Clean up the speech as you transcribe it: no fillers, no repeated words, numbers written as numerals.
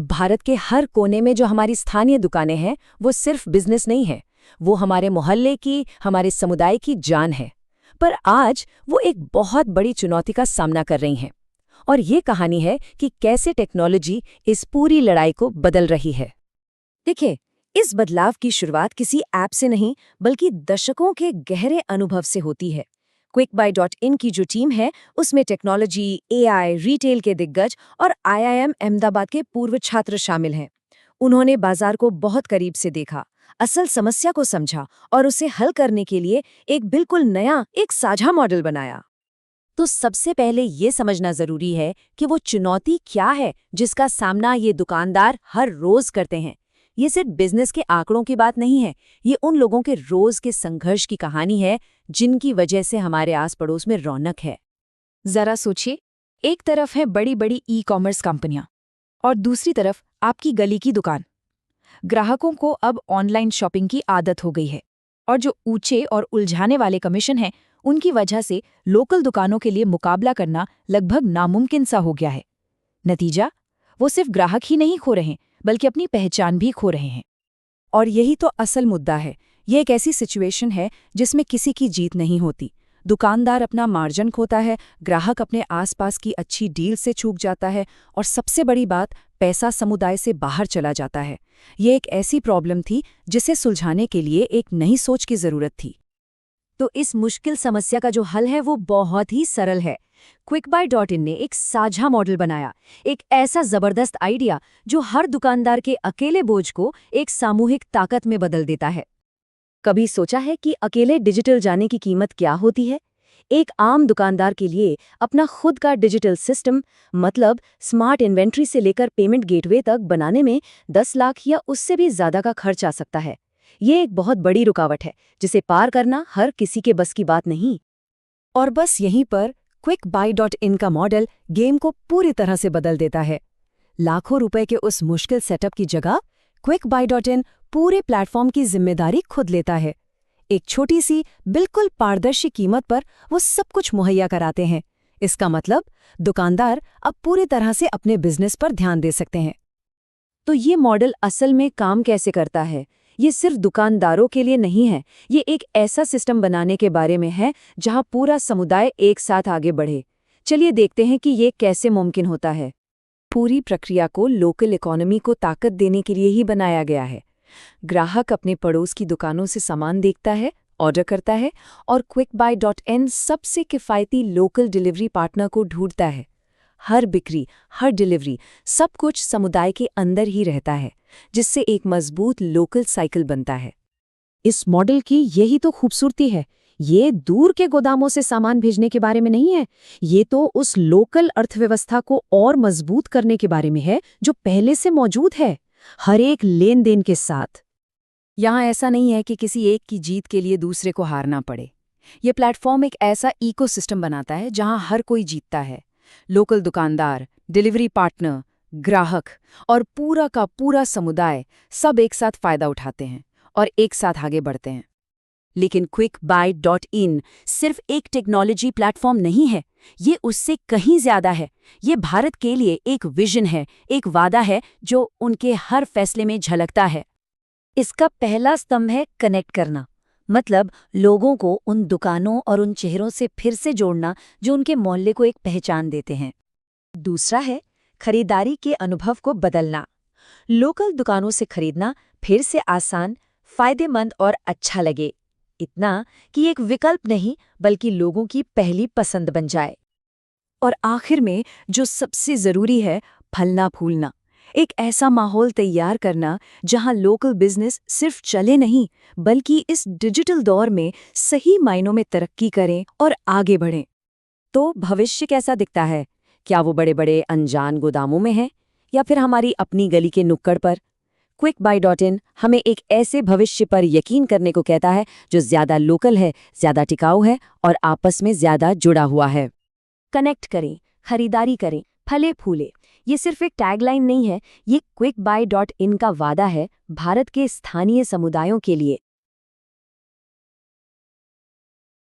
भारत के हर कोने में जो हमारी स्थानीय दुकानें हैं वो सिर्फ बिजनेस नहीं है, वो हमारे मोहल्ले की, हमारे समुदाय की जान है। पर आज वो एक बहुत बड़ी चुनौती का सामना कर रही हैं। और ये कहानी है कि कैसे टेक्नोलॉजी इस पूरी लड़ाई को बदल रही है। देखिए, इस बदलाव की शुरुआत किसी ऐप से नहीं बल्कि दशकों के गहरे अनुभव से होती है। क्विकबाई.इन की जो टीम है उसमें टेक्नोलॉजी, एआई, रिटेल के दिग्गज और आईआईएम अहमदाबाद के पूर्व छात्र शामिल हैं। उन्होंने बाजार को बहुत करीब से देखा, असल समस्या को समझा और उसे हल करने के लिए एक बिल्कुल नया, एक साझा मॉडल बनाया। तो सबसे पहले ये समझना जरूरी है कि वो चुनौती क्या है जिसका सामना ये दुकानदार हर रोज करते हैं। ये सिर्फ बिजनेस के आंकड़ों की बात नहीं है, ये उन लोगों के रोज के संघर्ष की कहानी है जिनकी वजह से हमारे आस पड़ोस में रौनक है। जरा सोचिए, एक तरफ है बड़ी बड़ी ई कॉमर्स कंपनियां और दूसरी तरफ आपकी गली की दुकान। ग्राहकों को अब ऑनलाइन शॉपिंग की आदत हो गई है और जो ऊंचे और उलझाने वाले कमीशन हैं उनकी वजह से लोकल दुकानों के लिए मुकाबला करना लगभग नामुमकिन सा हो गया है। नतीजा, वो सिर्फ ग्राहक ही नहीं खो रहे बल्कि अपनी पहचान भी खो रहे हैं। और यही तो असल मुद्दा है। ये एक ऐसी सिचुएशन है जिसमें किसी की जीत नहीं होती। दुकानदार अपना मार्जिन खोता है, ग्राहक अपने आसपास की अच्छी डील से चूक जाता है और सबसे बड़ी बात, पैसा समुदाय से बाहर चला जाता है। ये एक ऐसी प्रॉब्लम थी जिसे सुलझाने के लिए एक नई सोच की जरूरत थी। तो इस मुश्किल समस्या का जो हल है वो बहुत ही सरल है। क्विकबाई.इन ने एक साझा मॉडल बनाया, एक ऐसा जबरदस्त आइडिया जो हर दुकानदार के अकेले बोझ को एक सामूहिक ताकत में बदल देता है। कभी सोचा है कि अकेले डिजिटल जाने की कीमत क्या होती है? एक आम दुकानदार के लिए अपना खुद का डिजिटल सिस्टम, मतलब स्मार्ट इन्वेंट्री से लेकर पेमेंट गेटवे तक बनाने में 10 लाख या उससे भी ज्यादा का खर्च आ सकता है। ये एक बहुत बड़ी रुकावट है जिसे पार करना हर किसी के बस की बात नहीं। और बस यहीं पर क्विकबाई.इन का मॉडल गेम को पूरी तरह से बदल देता है। लाखों रुपए के उस मुश्किल सेटअप की जगह क्विकबाई.इन पूरे प्लेटफॉर्म की जिम्मेदारी खुद लेता है। एक छोटी सी, बिल्कुल पारदर्शी कीमत पर वो सब कुछ मुहैया कराते हैं। इसका मतलब दुकानदार अब पूरी तरह से अपने बिजनेस पर ध्यान दे सकते हैं। तो ये मॉडल असल में काम कैसे करता है? ये सिर्फ दुकानदारों के लिए नहीं है, ये एक ऐसा सिस्टम बनाने के बारे में है जहां पूरा समुदाय एक साथ आगे बढ़े। चलिए देखते हैं कि ये कैसे मुमकिन होता है। पूरी प्रक्रिया को लोकल इकोनॉमी को ताकत देने के लिए ही बनाया गया है। ग्राहक अपने पड़ोस की दुकानों से सामान देखता है, ऑर्डर करता है और क्विकबाई.इन सबसे किफ़ायती लोकल डिलीवरी पार्टनर को ढूंढता है। हर बिक्री, हर डिलीवरी, सब कुछ समुदाय के अंदर ही रहता है, जिससे एक मजबूत लोकल साइकिल बनता है। इस मॉडल की यही तो खूबसूरती है। ये दूर के गोदामों से सामान भेजने के बारे में नहीं है, ये तो उस लोकल अर्थव्यवस्था को और मजबूत करने के बारे में है जो पहले से मौजूद है, हर एक लेन देन के साथ। यहाँ ऐसा नहीं है कि किसी एक की जीत के लिए दूसरे को हारना पड़े। ये प्लेटफॉर्म एक ऐसा इकोसिस्टम बनाता है जहाँ हर कोई जीतता है। लोकल दुकानदार, डिलीवरी पार्टनर, ग्राहक और पूरा का पूरा समुदाय सब एक साथ फायदा उठाते हैं और एक साथ आगे बढ़ते हैं। लेकिन क्विकबाई.इन सिर्फ एक टेक्नोलॉजी प्लेटफॉर्म नहीं है, ये उससे कहीं ज्यादा है। ये भारत के लिए एक विजन है, एक वादा है जो उनके हर फैसले में झलकता है। इसका पहला स्तंभ है कनेक्ट करना, मतलब लोगों को उन दुकानों और उन चेहरों से फिर से जोड़ना जो उनके मोहल्ले को एक पहचान देते हैं। दूसरा है खरीदारी के अनुभव को बदलना। लोकल दुकानों से खरीदना फिर से आसान, फायदेमंद और अच्छा लगे, इतना कि एक विकल्प नहीं बल्कि लोगों की पहली पसंद बन जाए। और आखिर में जो सबसे जरूरी है, फलना फूलना। एक ऐसा माहौल तैयार करना जहां लोकल बिजनेस सिर्फ चले नहीं बल्कि इस डिजिटल दौर में सही मायनों में तरक्की करें और आगे बढ़ें। तो भविष्य कैसा दिखता है? क्या वो बड़े बड़े अनजान गोदामों में है या फिर हमारी अपनी गली के नुक्कड़ पर? क्विकबाई.इन हमें एक ऐसे भविष्य पर यकीन करने को कहता है जो ज्यादा लोकल है, ज्यादा टिकाऊ है और आपस में ज्यादा जुड़ा हुआ है। कनेक्ट करें, खरीदारी करें, फले फूले, ये सिर्फ एक टैगलाइन नहीं है, ये क्विकबाई.इन का वादा है भारत के स्थानीय समुदायों के लिए।